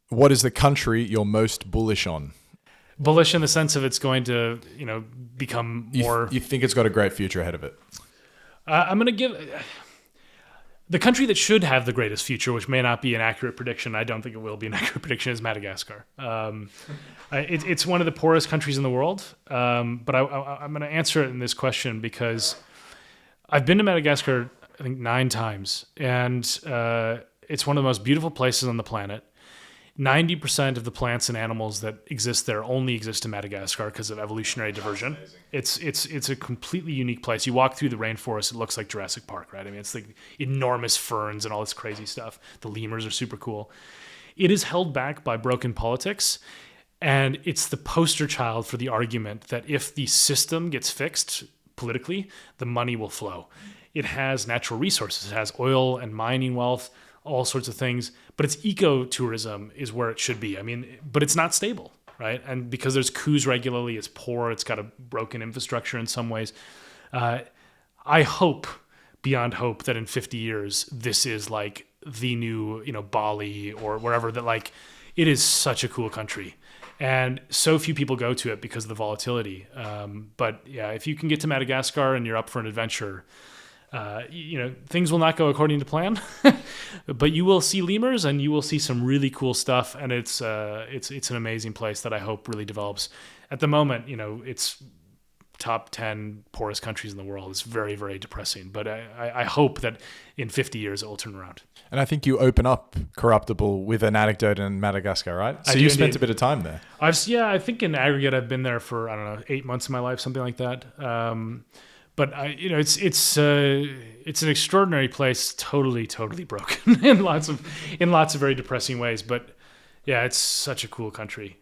What is the country you're most bullish on? Bullish in the sense of it's going to, become more. You think it's got a great future ahead of it? I'm going to give the country that should have the greatest future, which may not be an accurate prediction. I don't think it will be an accurate prediction. Is Madagascar. It's one of the poorest countries in the world. But I'm going to answer it in this question because I've been to Madagascar, I think 9 times, and it's one of the most beautiful places on the planet. 90% of the plants and animals that exist there only exist in Madagascar because of evolutionary diversion. It's a completely unique place. You walk through the rainforest, it looks like Jurassic Park, right? I mean, it's like enormous ferns and all this crazy stuff. The lemurs are super cool. It is held back by broken politics, and it's the poster child for the argument that if the system gets fixed politically, the money will flow. It has natural resources. It has oil and mining wealth, all sorts of things, but its ecotourism is where it should be. I mean, but it's not stable, right? And because there's coups regularly, it's poor, it's got a broken infrastructure in some ways. I hope, beyond hope, that in 50 years, this is like the new, Bali or wherever, that like, it is such a cool country. And so few people go to it because of the volatility. But yeah, if you can get to Madagascar and you're up for an adventure, things will not go according to plan, but you will see lemurs and you will see some really cool stuff. And it's an amazing place that I hope really develops. At the moment, it's top 10 poorest countries in the world. It's very, very depressing, but I hope that in 50 years it will turn around. And I think you open up Corruptible with an anecdote in Madagascar, right? So you spent a bit of time there. I think in aggregate, I've been there for, 8 months of my life, something like that. But it's an extraordinary place, totally broken in lots of very depressing ways. But yeah, it's such a cool country.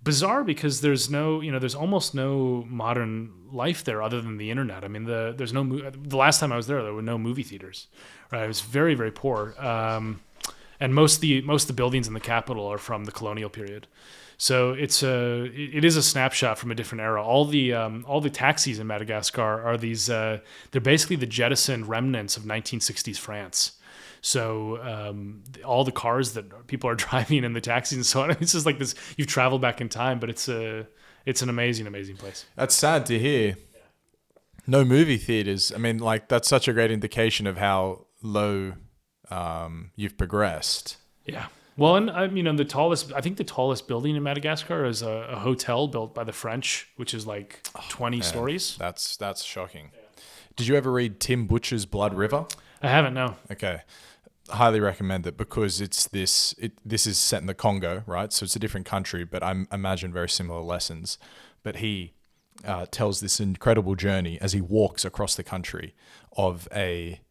Bizarre because there's almost no modern life there other than the internet. I mean, the last time I was there were no movie theaters. Right, it was very, very poor. And most of the buildings in the capital are from the colonial period. So it is a snapshot from a different era. All the taxis in Madagascar are these. They're basically the jettisoned remnants of 1960s France. So all the cars that people are driving in the taxis and so on. It's just like this. You've traveled back in time, but it's an amazing, amazing place. That's sad to hear. No movie theaters. I mean, like that's such a great indication of how low you've progressed. Yeah. Well, and I think the tallest building in Madagascar is a hotel built by the French, which is like 20 stories. That's shocking. Yeah. Did you ever read Tim Butcher's Blood River? I haven't, no. Okay. Highly recommend it because this is set in the Congo, right? So it's a different country, but I imagine very similar lessons. But he tells this incredible journey as he walks across the country of a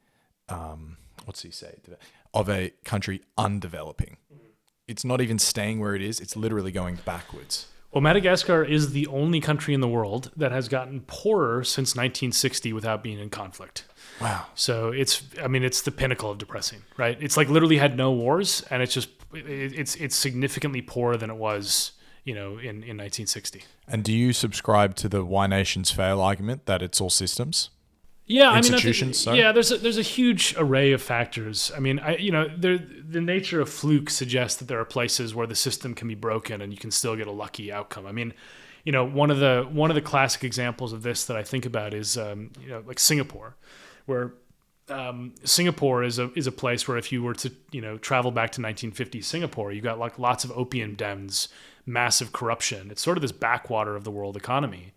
of a country undeveloping. It's not even staying where it is. It's literally going backwards. Well, Madagascar is the only country in the world that has gotten poorer since 1960 without being in conflict. Wow. So it's the pinnacle of depressing, right? It's like literally had no wars, and it's significantly poorer than it was, in 1960. And do you subscribe to the why nations fail argument that it's all systems? Yeah, institutions. There's a huge array of factors. I mean, the nature of Fluke suggests that there are places where the system can be broken and you can still get a lucky outcome. I mean, one of the classic examples of this that I think about is like Singapore, where Singapore is a place where if you were to travel back to 1950s Singapore, you got like lots of opium dens, massive corruption. It's sort of this backwater of the world economy.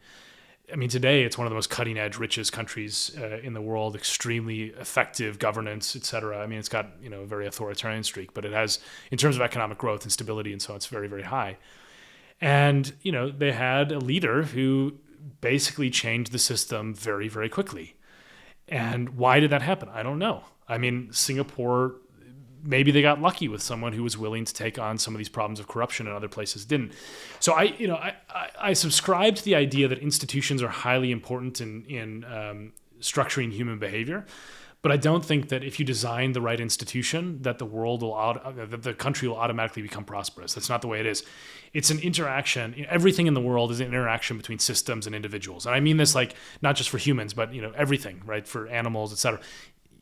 I mean, today it's one of the most cutting-edge, richest countries in the world, extremely effective governance, et cetera. I mean, it's got, a very authoritarian streak, but it has, in terms of economic growth and stability and so on, it's very, very high. And, they had a leader who basically changed the system very, very quickly. And why did that happen? I don't know. I mean, Singapore, maybe they got lucky with someone who was willing to take on some of these problems of corruption and other places didn't. So I subscribe to the idea that institutions are highly important in structuring human behavior, but I don't think that if you design the right institution, that that the country will automatically become prosperous. That's not the way it is. It's an interaction. Everything in the world is an interaction between systems and individuals, and I mean this like not just for humans, but everything, right? For animals, et cetera.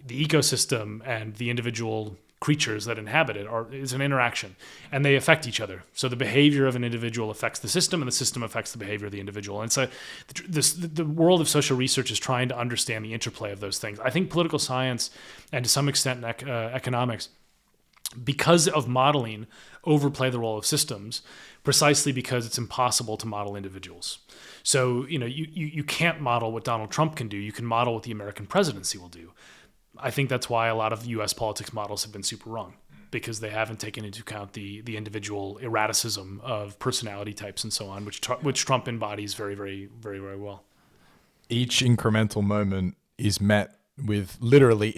The ecosystem and the individual creatures that inhabit it is an interaction, and they affect each other. So the behavior of an individual affects the system, and the system affects the behavior of the individual. And so the world of social research is trying to understand the interplay of those things. I think political science, and to some extent economics, because of modeling, overplay the role of systems, precisely because it's impossible to model individuals. So, you can't model what Donald Trump can do. You can model what the American presidency will do. I think that's why a lot of U.S. politics models have been super wrong, because they haven't taken into account the individual erraticism of personality types and so on, which Trump embodies very, very, very, very well. Each incremental moment is met with literally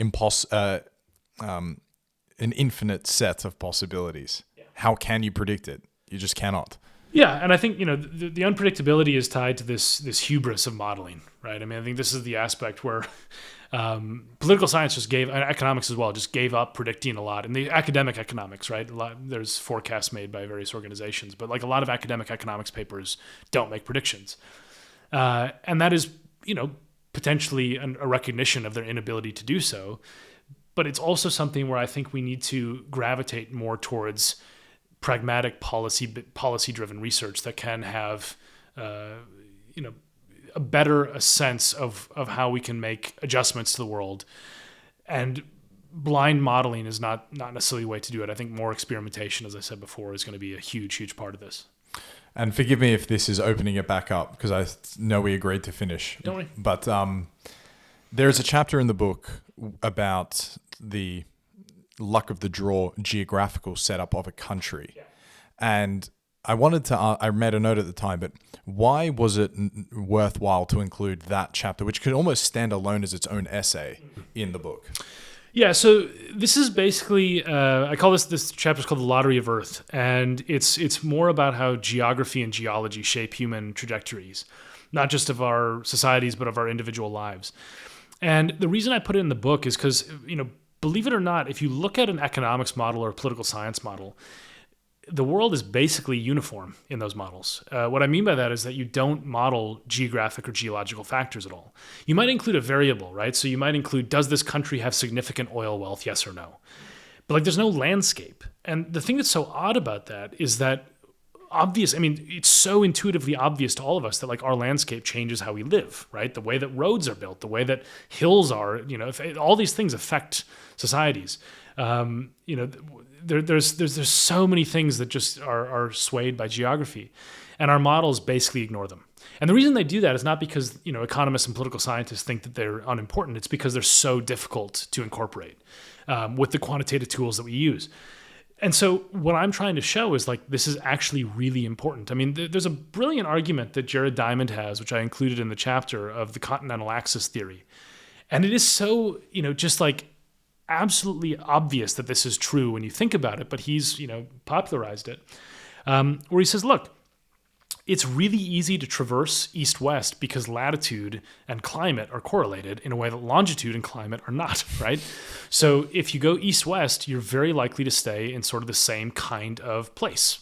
an infinite set of possibilities. Yeah. How can you predict it? You just cannot. Yeah, and I think the unpredictability is tied to this hubris of modeling, right? I mean, I think this is the aspect where political science and economics as well, just gave up predicting a lot. And the academic economics, right? There's forecasts made by various organizations, but like a lot of academic economics papers don't make predictions, and that is potentially a recognition of their inability to do so. But it's also something where I think we need to gravitate more towards pragmatic policy-driven research that can have, a better sense of how we can make adjustments to the world. And blind modeling is not necessarily the way to do it. I think more experimentation, as I said before, is going to be a huge, huge part of this. And forgive me if this is opening it back up, because I know we agreed to finish. Don't worry. But there's a chapter in the book about the luck of the draw geographical setup of a country. Yeah. And I made a note at the time, but why was it worthwhile to include that chapter, which could almost stand alone as its own essay in the book? Yeah, so this is basically, I call this chapter is called The Lottery of Earth, and it's more about how geography and geology shape human trajectories, not just of our societies, but of our individual lives. And the reason I put it in the book is because, believe it or not, if you look at an economics model or a political science model, the world is basically uniform in those models. What I mean by that is that you don't model geographic or geological factors at all. You might include a variable, right? So you might include, does this country have significant oil wealth, yes or no? But there's no landscape. And the thing that's so odd about that is that it's so intuitively obvious to all of us that our landscape changes how we live, right? The way that roads are built, the way that hills are, all these things affect societies. There's so many things that just are swayed by geography, and our models basically ignore them. And the reason they do that is not because economists and political scientists think that they're unimportant. It's because they're so difficult to incorporate with the quantitative tools that we use. And so what I'm trying to show is this is actually really important. I mean, there's a brilliant argument that Jared Diamond has, which I included in the chapter, of the continental axis theory. And it is so, absolutely obvious that this is true when you think about it, but he's, popularized it, where he says, look, it's really easy to traverse east-west because latitude and climate are correlated in a way that longitude and climate are not, right? So if you go east-west, you're very likely to stay in sort of the same kind of place.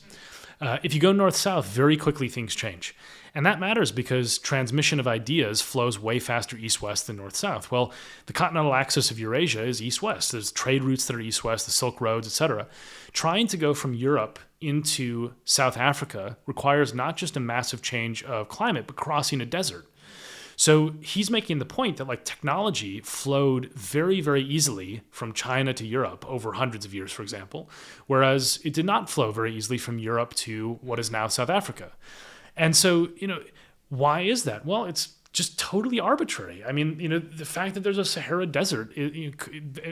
If you go north-south, very quickly things change. And that matters because transmission of ideas flows way faster east-west than north-south. Well, the continental axis of Eurasia is east-west. There's trade routes that are east-west, the Silk Roads, etc. Trying to go from Europe into South Africa requires not just a massive change of climate, but crossing a desert. So he's making the point that technology flowed very, very easily from China to Europe over hundreds of years, for example, whereas it did not flow very easily from Europe to what is now South Africa. And so, why is that? Well, it's just totally arbitrary. I mean, the fact that there's a Sahara Desert,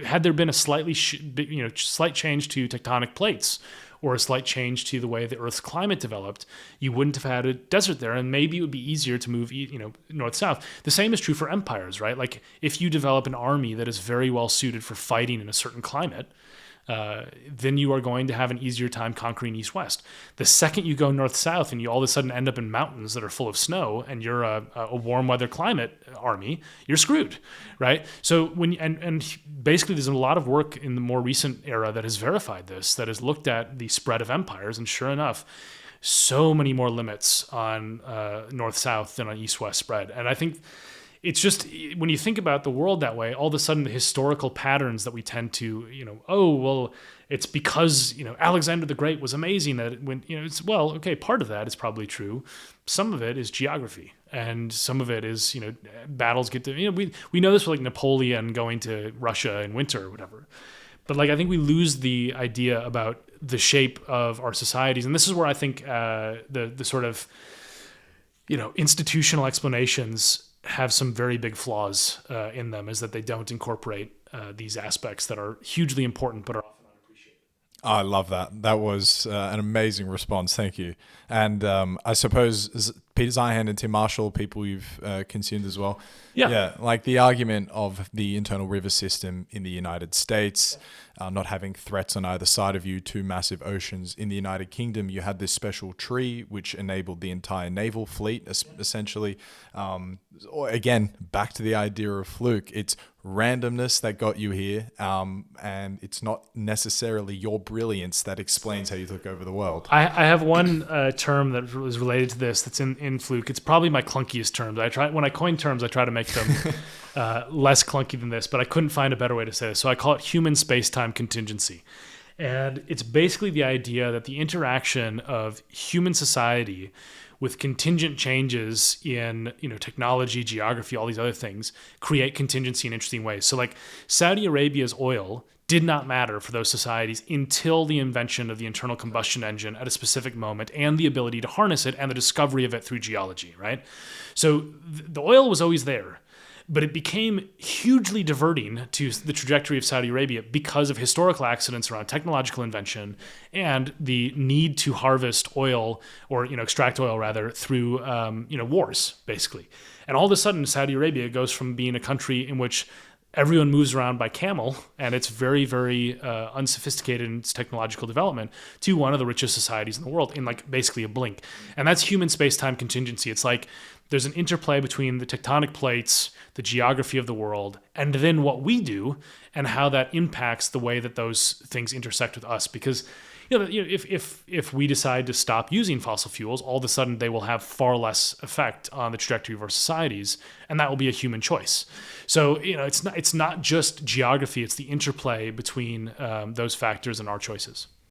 had there been a slight change to tectonic plates or a slight change to the way the Earth's climate developed, you wouldn't have had a desert there, and maybe it would be easier to move, north-south. The same is true for empires, right? If you develop an army that is very well suited for fighting in a certain climate, then you are going to have an easier time conquering east-west. The second you go north-south and you all of a sudden end up in mountains that are full of snow and you're a warm weather climate army, you're screwed, right? So and basically there's a lot of work in the more recent era that has verified this, that has looked at the spread of empires, and sure enough, so many more limits on north-south than on east-west spread. And I think it's just when you think about the world that way, all of a sudden the historical patterns that we tend to, oh, well, it's because, Alexander the Great was amazing that when, it's, well, okay, part of that is probably true. Some of it is geography, and some of it is, battles get to, we know this with like Napoleon going to Russia in winter or whatever. But like, I think we lose the idea about the shape of our societies. And this is where I think the sort of, institutional explanations have some very big flaws in them, is that they don't incorporate these aspects that are hugely important but are often unappreciated. I love that. That was an amazing response. Thank you. And I suppose Peter Zeihan and Tim Marshall, people you've consumed as well. Yeah, like the argument of the internal river system in the United States, not having threats on either side of you, two massive oceans. In the United Kingdom, you had this special tree which enabled the entire naval fleet, essentially. Again, back to the idea of Fluke. It's randomness that got you here, and it's not necessarily your brilliance that explains how you took over the world. I have one term that was related to this that's in Fluke. It's probably my clunkiest term. When I coin terms, I try to make them less clunky than this, but I couldn't find a better way to say this. So I call it human space-time contingency. And it's basically the idea that the interaction of human society with contingent changes in technology, geography, all these other things create contingency in interesting ways. So like Saudi Arabia's oil did not matter for those societies until the invention of the internal combustion engine at a specific moment and the ability to harness it and the discovery of it through geology, right? So the oil was always there, but it became hugely diverting to the trajectory of Saudi Arabia because of historical accidents around technological invention and the need to harvest oil or extract oil rather through wars, basically. And all of a sudden, Saudi Arabia goes from being a country in which everyone moves around by camel, and it's very, very unsophisticated in its technological development, to one of the richest societies in the world in like basically a blink. And that's human space-time contingency. It's like there's an interplay between the tectonic plates, the geography of the world, and then what we do and how that impacts the way that those things intersect with us. Because if we decide to stop using fossil fuels, all of a sudden they will have far less effect on the trajectory of our societies, and that will be a human choice. So it's not just geography; it's the interplay between those factors and our choices.